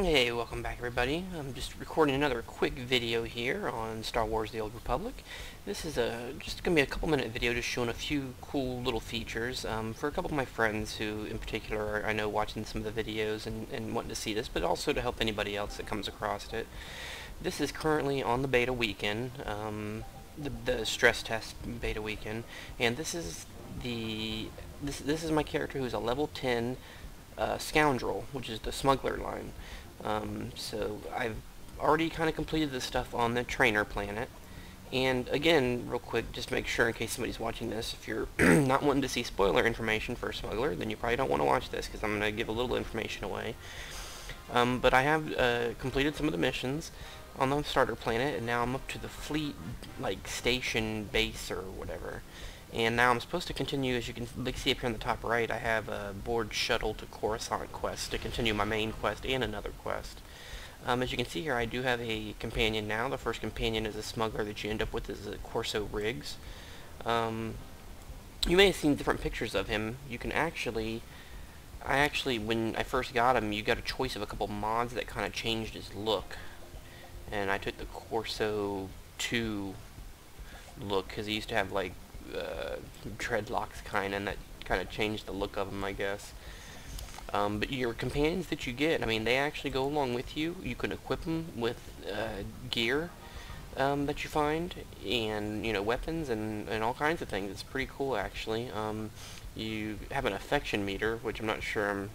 Hey, welcome back everybody. I'm just recording another quick video here on Star Wars The Old Republic. This is just going to be a couple minute video just showing a few cool little features for a couple of my friends who in particular are, I know, watching some of the videos and wanting to see this, but also to help anybody else that comes across it. This is currently on the beta weekend, the stress test beta weekend, and this is this is my character who's a level 10 Scoundrel, which is the Smuggler line. So I've already kind of completed this stuff on the trainer planet. And again, real quick, just make sure in case somebody's watching this, if you're not wanting to see spoiler information for Smuggler, then you probably don't want to watch this, because I'm going to give a little information away. But I have completed some of the missions on the starter planet, and now I'm up to the fleet, like, station base or whatever. And now I'm supposed to continue, as you can see up here on the top right, I have a board shuttle to Coruscant quest to continue my main quest and another quest. As you can see here, I do have a companion now. The first companion is a smuggler that you end up with is a Corso Riggs. You may have seen different pictures of him. You can actually, when I first got him, you got a choice of a couple mods that kind of changed his look. And I took the Corso 2 look, because he used to have, like, dreadlocks and that kind of changed the look of them, I guess. But your companions that you get, I mean, they actually go along with you. You can equip them with gear that you find, and, you know, weapons and all kinds of things. It's pretty cool, actually. You have an affection meter, which I'm not sure I'm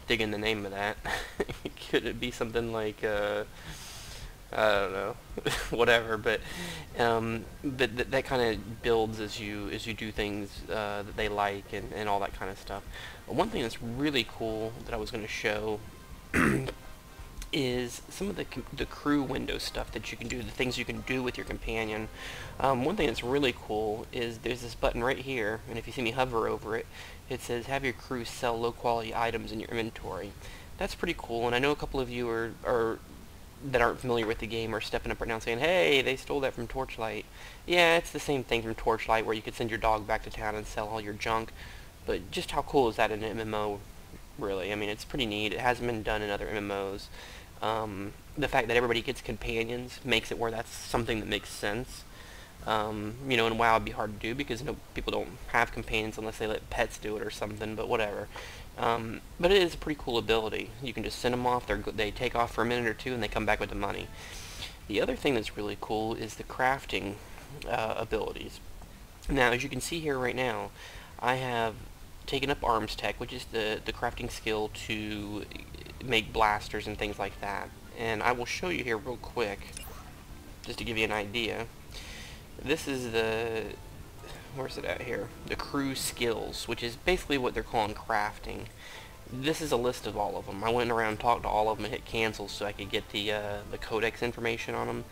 digging the name of that. Could it be something like I don't know, whatever, but that kind of builds as you do things that they like and all that kind of stuff. But one thing that's really cool that I was going to show is some of the crew window stuff that you can do, the things you can do with your companion. One thing that's really cool is there's this button right here, and if you see me hover over it, it says have your crew sell low quality items in your inventory. That's pretty cool, and I know a couple of you are that aren't familiar with the game are stepping up right now saying, hey, they stole that from Torchlight. Yeah, it's the same thing from Torchlight, where you could send your dog back to town and sell all your junk. But just how cool is that in an MMO, really? I mean, it's pretty neat. It hasn't been done in other MMOs. The fact that everybody gets companions makes it where that's something that makes sense. You know, in WoW it'd be hard to do because people don't have companions unless they let pets do it or something, but whatever. But it is a pretty cool ability. You can just send them off, they take off for a minute or two, and they come back with the money. The other thing that's really cool is the crafting abilities. Now, as you can see here right now, I have taken up Arms Tech, which is the crafting skill to make blasters and things like that. And I will show you here real quick, just to give you an idea. This is where's it at here? The crew skills, which is basically what they're calling crafting. This is a list of all of them. I went around and talked to all of them and hit cancel so I could get the codex information on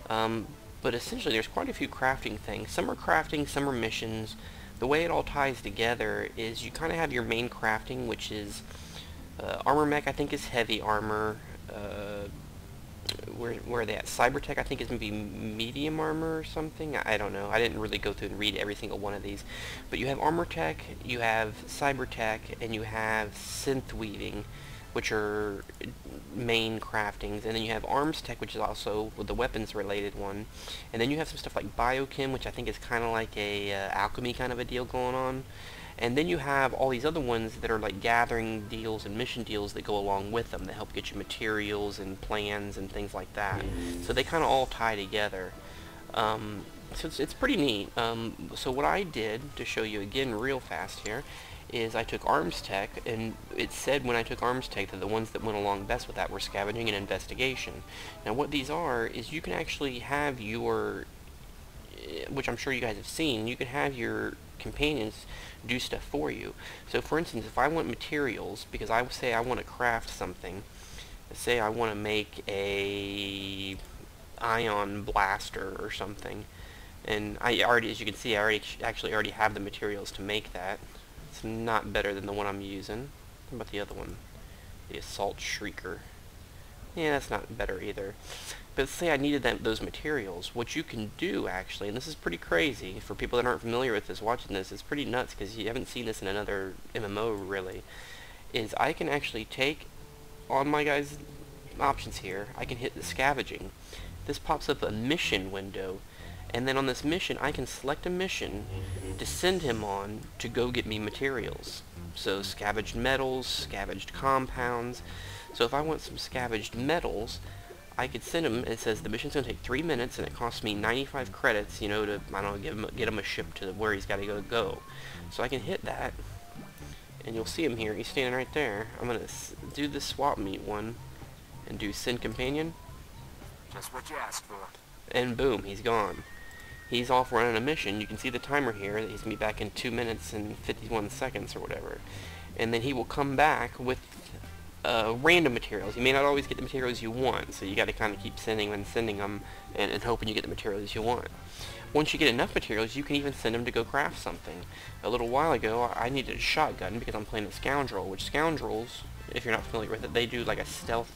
them. But essentially there's quite a few crafting things. Some are crafting, some are missions. The way it all ties together is you kind of have your main crafting, which is armor mech, I think, is heavy armor. Where are they at? Cybertech, I think, is maybe medium armor or something. I don't know. I didn't really go through and read every single one of these. But you have armor tech, you have cybertech, and you have synth weaving, which are main craftings. And then you have arms tech, which is also with the weapons related one. And then you have some stuff like biochem, which I think is kind of like a alchemy kind of a deal going on. And then you have all these other ones that are like gathering deals and mission deals that go along with them that help get you materials and plans and things like that. So they kind of all tie together. So it's pretty neat. So what I did, to show you again real fast here, is I took Arms Tech, and it said when I took Arms Tech that the ones that went along best with that were Scavenging and Investigation. Now what these are is you can actually have your, which I'm sure you guys have seen, you can have your companions do stuff for you. So for instance, if I want materials, because I say I want to craft something, say I want to make a ion blaster or something, and I already, as you can see, I already have the materials to make that. It's not better than the one I'm using. What about the other one? The Assault Shrieker. Yeah, that's not better either. But say I needed those materials, what you can do actually, and this is pretty crazy for people that aren't familiar with this watching this, it's pretty nuts because you haven't seen this in another MMO really, is I can actually take on my guys' options here, I can hit the scavenging. This pops up a mission window, and then on this mission I can select a mission to send him on to go get me materials. So scavenged metals, scavenged compounds. So if I want some scavenged metals, I could send him. It says the mission's going to take 3 minutes and it costs me 95 credits, you know, to, I don't know, get him a ship to where he's got to go. So I can hit that, and you'll see him here. He's standing right there. I'm going to do the swap meet one and do send companion. Just what you asked for. And boom, he's gone. He's off running a mission. You can see the timer here that he's going to be back in 2 minutes and 51 seconds or whatever. And then he will come back with random materials. You may not always get the materials you want, so you got to kind of keep sending them and hoping you get the materials you want. Once you get enough materials, you can even send him to go craft something. A little while ago, I needed a shotgun because I'm playing a Scoundrel, which Scoundrels, if you're not familiar with it, they do like a stealth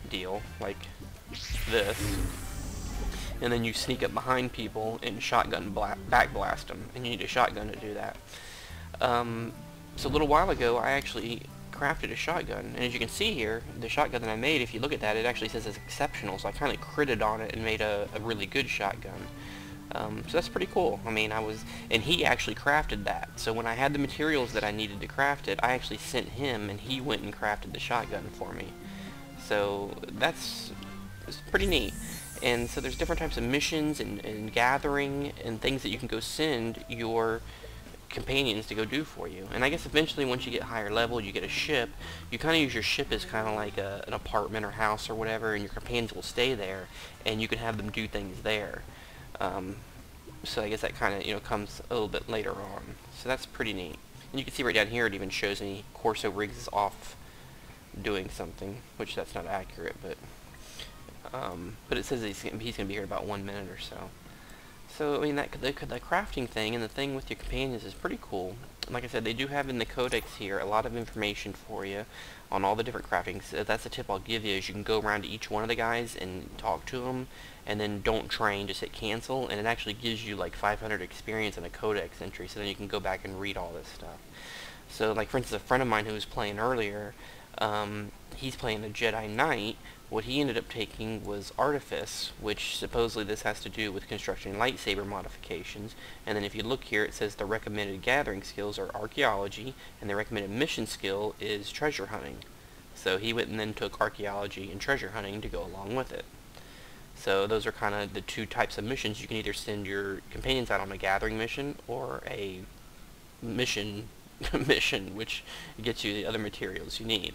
deal, like this. And then you sneak up behind people and shotgun back blast them, and you need a shotgun to do that. So a little while ago, I actually crafted a shotgun, and as you can see here, the shotgun that I made, if you look at that, it actually says it's exceptional, so I kind of critted on it and made a really good shotgun. So that's pretty cool. I mean, and he actually crafted that, so when I had the materials that I needed to craft it, I actually sent him, and he went and crafted the shotgun for me. So it's pretty neat. And so there's different types of missions and gathering and things that you can go send your companions to go do for you. And I guess eventually once you get higher level, you get a ship, you kind of use your ship as kind of like an apartment or house or whatever, and your companions will stay there, and you can have them do things there. So I guess that kind of, you know, comes a little bit later on. So that's pretty neat. And you can see right down here it even shows me Corso Riggs is off doing something, which that's not accurate, but it says he's going to be here about 1 minute or so. So, I mean, the crafting thing and the thing with your companions is pretty cool. Like I said, they do have in the codex here a lot of information for you on all the different craftings. So that's a tip I'll give you, is you can go around to each one of the guys and talk to them, and then don't train, just hit cancel, and it actually gives you like 500 experience in a codex entry, so then you can go back and read all this stuff. So, like, for instance, a friend of mine who was playing earlier, he's playing a Jedi Knight. What he ended up taking was Artifice, which supposedly this has to do with constructing lightsaber modifications. And then if you look here, it says the recommended gathering skills are Archaeology, and the recommended mission skill is Treasure Hunting. So he went and then took Archaeology and Treasure Hunting to go along with it. So those are kind of the two types of missions. You can either send your companions out on a gathering mission or a mission which gets you the other materials you need.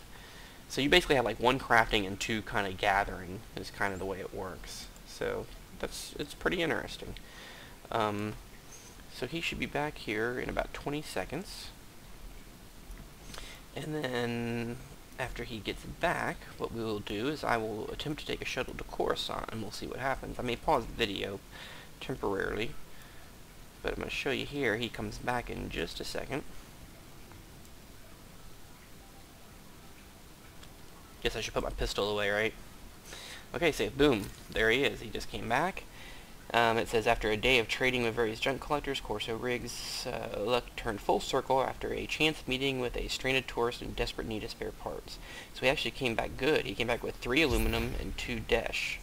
So you basically have like one crafting and two kind of gathering is kind of the way it works. So it's pretty interesting. So he should be back here in about 20 seconds. And then after he gets back, what we will do is I will attempt to take a shuttle to Coruscant, and we'll see what happens. I may pause the video temporarily, but I'm going to show you here. He comes back in just a second. Guess I should put my pistol away, right? Okay, so boom, there he is. He just came back. It says, after a day of trading with various junk collectors, Corso Riggs' luck turned full circle after a chance meeting with a stranded tourist in desperate need of spare parts. So he actually came back good. He came back with 3 aluminum and 2 desh.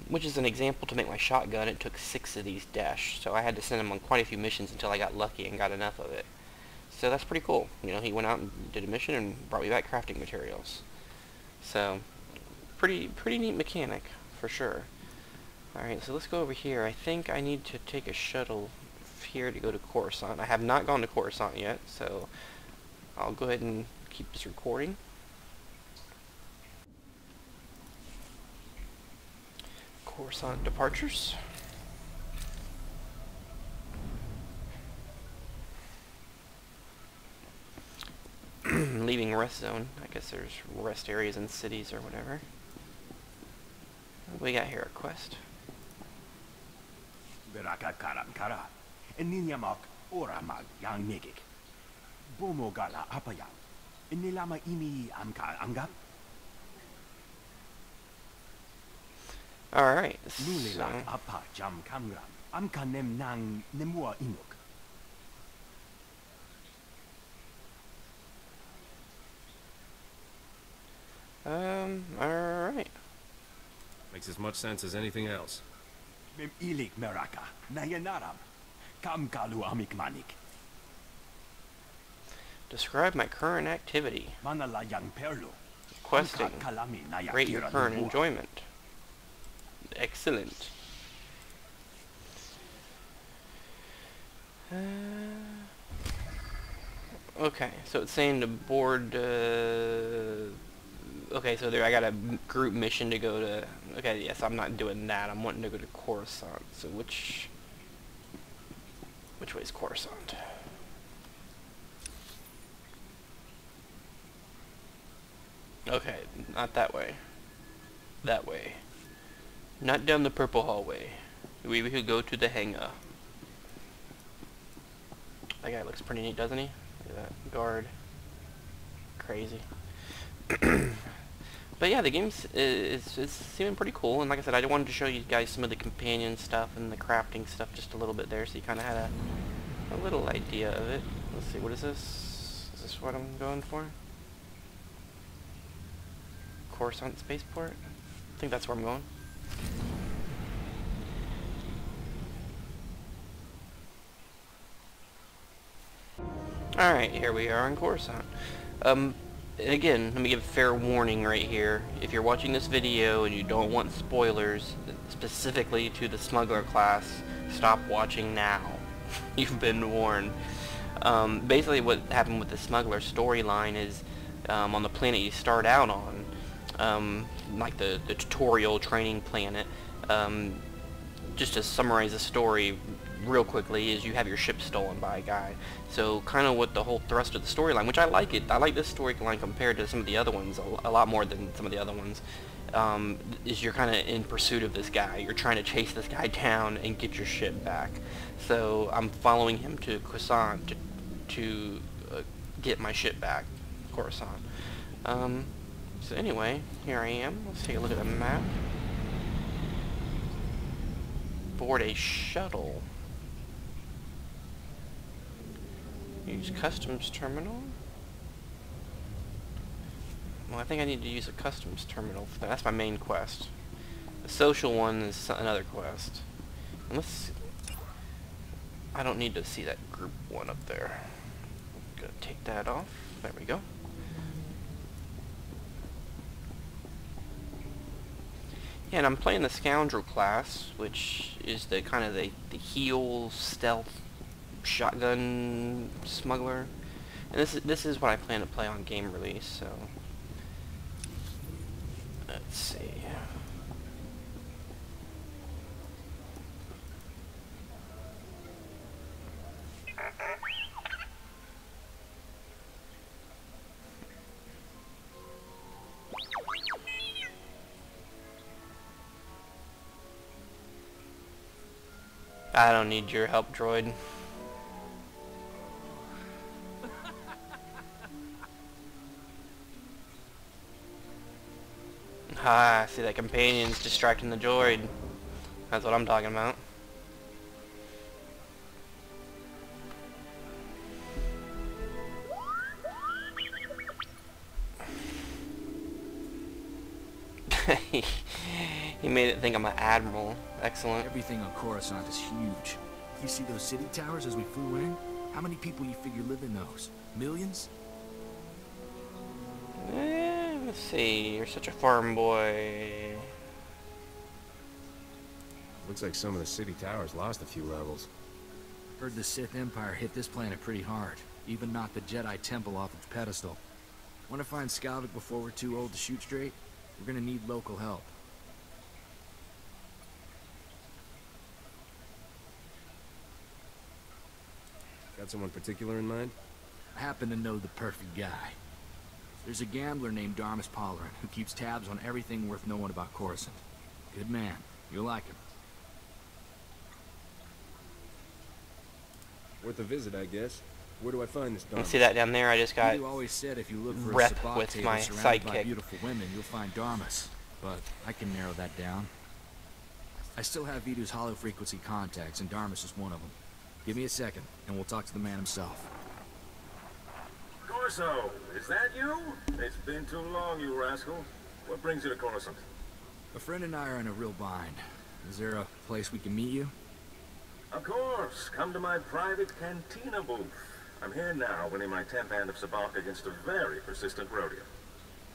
Which is an example to make my shotgun. It took 6 of these desh. So I had to send him on quite a few missions until I got lucky and got enough of it. So that's pretty cool. You know, he went out and did a mission and brought me back crafting materials. So, pretty neat mechanic, for sure. Alright, so let's go over here. I think I need to take a shuttle here to go to Coruscant. I have not gone to Coruscant yet, so I'll go ahead and keep this recording. Coruscant departures. Leaving rest zone. I guess there's rest areas in cities or whatever. What we got here? A quest. Berakakaramkara. Eninyamak oramag yang nigik. Bomogala apaya. Enilama imi amka angap. Alright. Nulilak apa jam kamram. Amka nem nang nemua inuk. Alright. Makes as much sense as anything else. Mim ilik meraka. Nayanaram. Kam kalu amikmanik. Describe my current activity. Manala yang perlo. Questing. Kalami nayak Rate your tira current nubuha. enjoyment. Excellent. Okay, so it's saying to board, okay, so there I got a group mission to go to, okay, yes, I'm not doing that, I'm wanting to go to Coruscant, so which way is Coruscant? Okay, not that way. That way. Not down the purple hallway. We could go to the hangar. That guy looks pretty neat, doesn't he? Look at that guard. Crazy. But yeah, the game's it's seeming pretty cool, and like I said, I wanted to show you guys some of the companion stuff and the crafting stuff just a little bit there, so you kind of had a little idea of it. Let's see, what is this? Is this what I'm going for? Coruscant Spaceport? I think that's where I'm going. Alright, here we are on Coruscant. Again, let me give a fair warning right here. If you're watching this video and you don't want spoilers, specifically to the Smuggler class, stop watching now. You've been warned. Basically what happened with the Smuggler storyline is, on the planet you start out on, like the tutorial training planet, just to summarize the story real quickly, is you have your ship stolen by a guy. So kind of what the whole thrust of the storyline, which I like it, I like this storyline compared to some of the other ones a lot more than some of the other ones, is you're kind of in pursuit of this guy. You're trying to chase this guy down and get your ship back. So I'm following him to Coruscant to get my ship back, Coruscant. So anyway, here I am. Let's take a look at the map. Board a shuttle. Use customs terminal. Well, I think I need to use a customs terminal for that. That's my main quest. The social one is another quest. And let's... I don't need to see that group one up there. Gonna take that off. There we go. Yeah, and I'm playing the Scoundrel class, which is the kind of the heal stealth shotgun smuggler, and this is what I plan to play on game release. So let's see. I don't need your help, droid. Ah, see, that companion's distracting the droid. That's what I'm talking about. He made it think I'm an admiral. Excellent. Everything on Coruscant is huge. You see those city towers as we flew in? How many people you figure live in those? Millions? Let's see. You're such a farm boy. Looks like some of the city towers lost a few levels. Heard the Sith Empire hit this planet pretty hard. Even knocked the Jedi Temple off its pedestal. Want to find Scoundrel before we're too old to shoot straight? We're gonna need local help. Got someone particular in mind? I happen to know the perfect guy. There's a gambler named Darmus Pollerin who keeps tabs on everything worth knowing about Coruscant. Good man. You'll like him. Worth a visit, I guess. Where do I find this You Darmus? see that down there? I just got You always said if you look for a rep sabacc with table my surrounded by sidekick. beautiful women, you'll find Darmus. But I can narrow that down. I still have Vidu's hollow frequency contacts, and Darmus is one of them. Give me a second, and we'll talk to the man himself. So, is that you? It's been too long, you rascal. What brings you to Coruscant? A friend and I are in a real bind. Is there a place we can meet you? Of course. Come to my private cantina booth. I'm here now, winning my 10th hand of sabacc against a very persistent rodeo.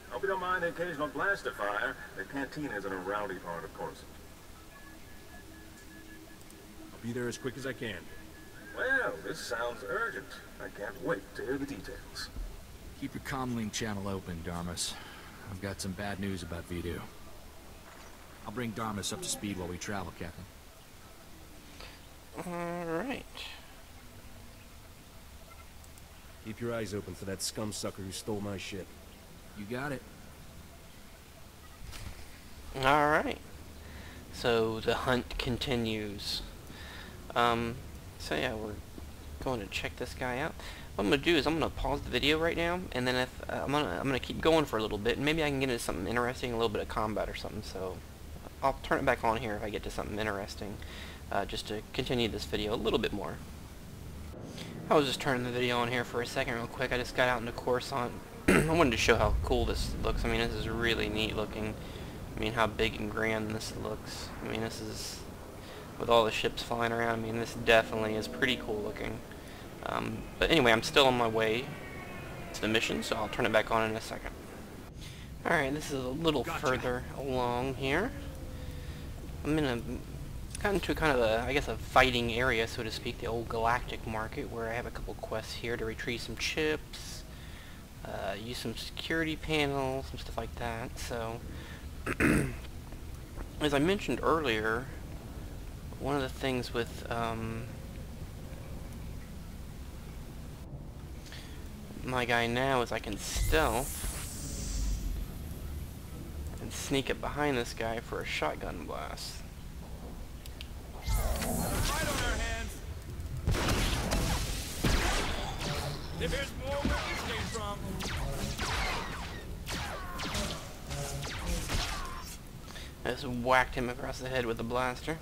Hope you don't mind the occasional blaster fire. The cantina is in a rowdy part of Coruscant. I'll be there as quick as I can. Well, this sounds urgent. I can't wait to hear the details. Keep your comlink channel open, Darmus. I've got some bad news about Vidu. I'll bring Darmus up to speed while we travel, Captain. Alright. Keep your eyes open for that scum sucker who stole my ship. You got it. Alright. So the hunt continues. So yeah, we're going to check this guy out. What I'm gonna do is I'm gonna pause the video right now, and then if I'm gonna keep going for a little bit, and maybe I can get into something interesting, a little bit of combat or something. So I'll turn it back on here if I get to something interesting, just to continue this video a little bit more. I was just turning the video on here for a second real quick. I just got out into Coruscant. I wanted to show how cool this looks. I mean, this is really neat looking. I mean, how big and grand this looks. I mean, this is, with all the ships flying around, I mean, this definitely is pretty cool looking. But anyway, I'm still on my way to the mission, so I'll turn it back on in a second. Alright, this is a little further along here. I'm in got into kind of a, I guess, a fighting area, so to speak, the old galactic market, where I have a couple quests here to retrieve some chips, use some security panels, some stuff like that. So, as I mentioned earlier, one of the things with my guy now is I can stealth and sneak up behind this guy for a shotgun blast. Right on our hands. There's more where this came from. I just whacked him across the head with a blaster.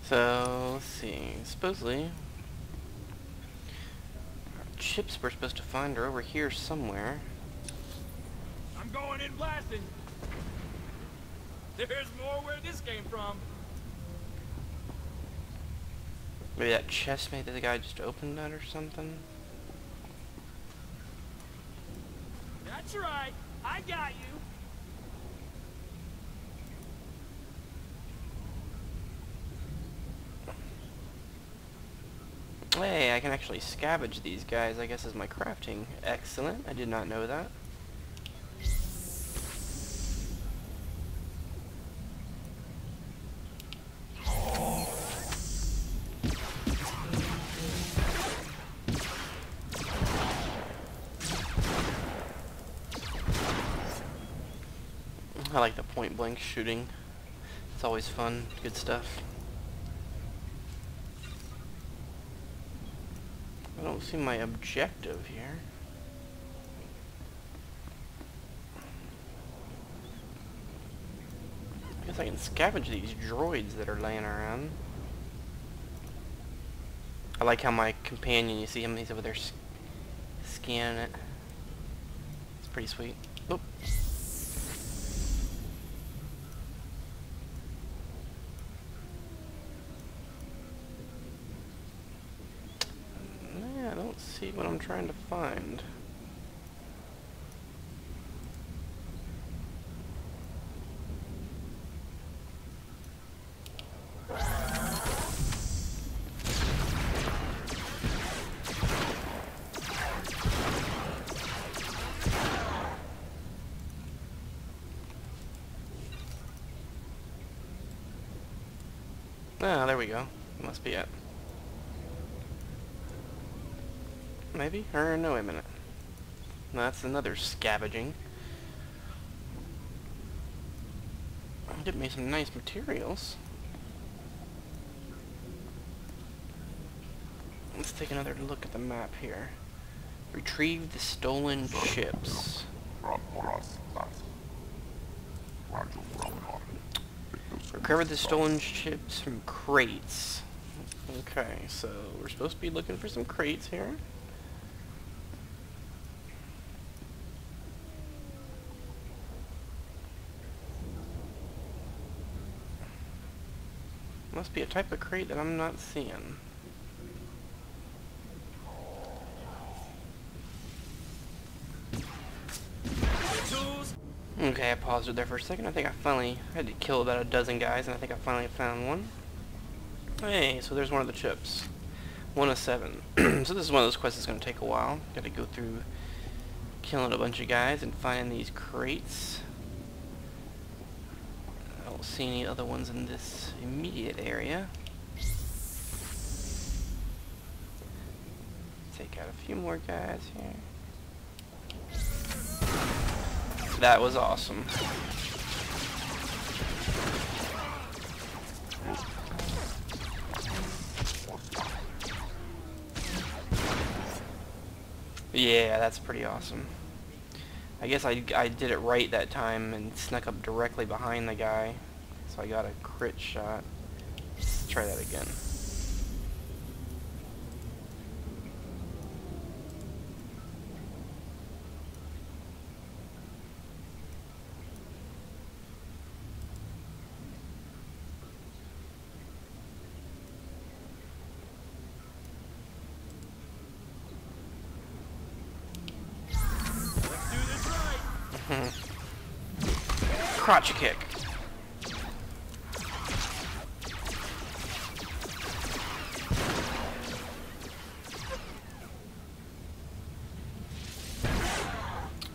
So, let's see, supposedly our chips we're supposed to find are over here somewhere. I'm going in blasting. There's more where this came from. Maybe that chest mate that the guy just opened that or something? That's right. I got you. Hey, I can actually scavenge these guys, I guess, is my crafting. Excellent. I did not know that. I like the point blank shooting. It's always fun. Good stuff. I don't see my objective here. I guess I can scavenge these droids that are laying around. I like how my companion, you see him, he's over there scanning it. It's pretty sweet. Oop. I don't see what I'm trying to find. Ah, there we go. Must be it. Maybe? Or no, wait a minute. No, that's another scavenging. Get me some nice materials. Let's take another look at the map here. Retrieve the stolen ships. Recover the stolen chips from crates. Okay, so we're supposed to be looking for some crates here. Must be a type of crate that I'm not seeing. Okay, I paused it there for a second. I think I had to kill about a dozen guys, and I think I finally found one. Hey, so there's one of the chips. 1 of 7. So this is one of those quests that's going to take a while. Got to go through killing a bunch of guys and finding these crates. I don't see any other ones in this immediate area. Take out a few more guys here. That was awesome. Yeah, that's pretty awesome. I guess I did it right that time and snuck up directly behind the guy. So I got a crit shot. Let's try that again. Crotch kick.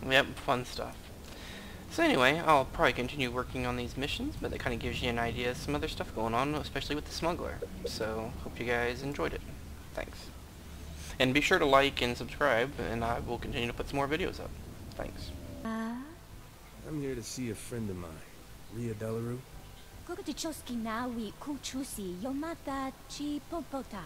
Yep, fun stuff. So anyway, I'll probably continue working on these missions, but that kind of gives you an idea of some other stuff going on, especially with the Smuggler. So, hope you guys enjoyed it. Thanks. And be sure to like and subscribe, and I will continue to put some more videos up. Thanks. I'm here to see a friend of mine, Ria Delarue. Kukutichoski nawi kuchusi yomata chi popota.